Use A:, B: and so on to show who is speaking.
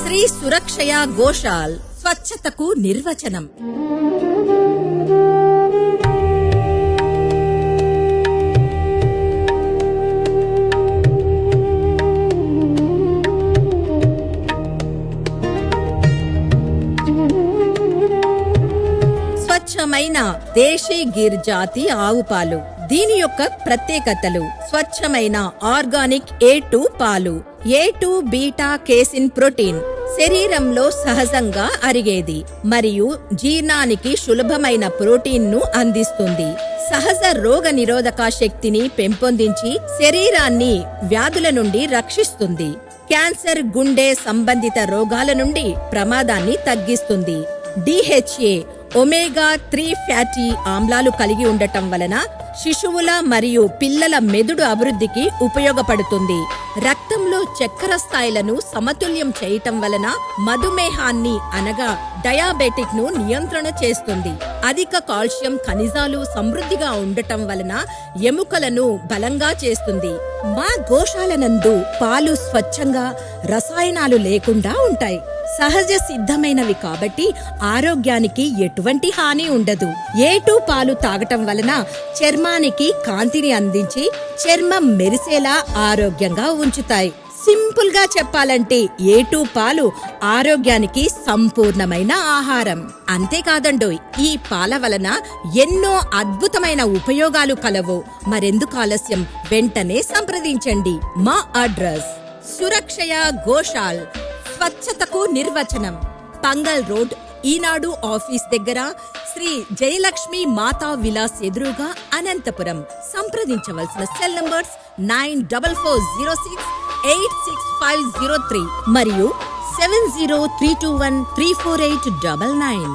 A: శ్రీ సురక్షయ గోశాల్ స్వచ్ఛతకు నిర్వచనం. స్వచ్ఛమైన దేశీ గిర్ జాతి ఆవు పాలు. దీని యొక్క ప్రత్యేకతలు: స్వచ్ఛమైన ఆర్గానిక్ A2 పాలు, A2 బీటా కేసిన్ ప్రోటీన్, శరీరంలో సహజంగా అరిగేది మరియు జీర్ణానికి సులభమైన ప్రోటీన్ ను అందిస్తుంది. సహజ రోగ నిరోధక శక్తిని పెంపొందించి శరీరాన్ని వ్యాధుల నుండి రక్షిస్తుంది. క్యాన్సర్, గుండె సంబంధిత రోగాల నుండి ప్రమాదాన్ని తగ్గిస్తుంది. DHA ఒమేగా 3 ఫ్యాటీ ఆమ్లాలు కలిగి ఉండటం వలన శిశువుల మరియు పిల్లల మెదడు అభివృద్ధికి ఉపయోగపడుతుంది. రక్తంలో చక్కెర స్థాయిలను సమతుల్యం చేయటం వలన మధుమేహాన్ని అనగా డయాబెటిక్ ను నియంత్రణ చేస్తుంది. అధిక కాల్షియం ఖనిజాలు సమృద్ధిగా ఉండటం వలన ఎముకలను బలంగా చేస్తుంది. మా గోశాలనందు పాలు స్వచ్ఛంగా రసాయనాలు లేకుండా ఉంటాయి. సహజ సిద్ధమైనవి కాబట్టి ఆరోగ్యానికి ఎటువంటి హాని ఉండదు. A2 పాలు తాగటం వలన చర్మానికి కాంతిని అందించి చర్మం మెరిసేలా ఆరోగ్యంగా ఉంచుతాయి. సింపుల్ గా చెప్పాలంటే A2 పాలు ఆరోగ్యానికి సంపూర్ణమైన ఆహారం. అంతేకాదండోయ్, ఈ పాల వలన ఎన్నో అద్భుతమైన ఉపయోగాలు కలవు. మరెందుకు ఆలస్యం, వెంటనే సంప్రదించండి. మా అడ్రస్ సురక్షయ గోశాల్ స్వచ్ఛతకు నిర్వచనం, పంగల్ రోడ్, ఈనాడు ఆఫీస్ దగ్గర, శ్రీ జయలక్ష్మి మాతా విలాస్ ఎదురుగా, అనంతపురం. సంప్రదించవలసిన సెల్ నంబర్స్ 9446865503 మరియు 7032134899.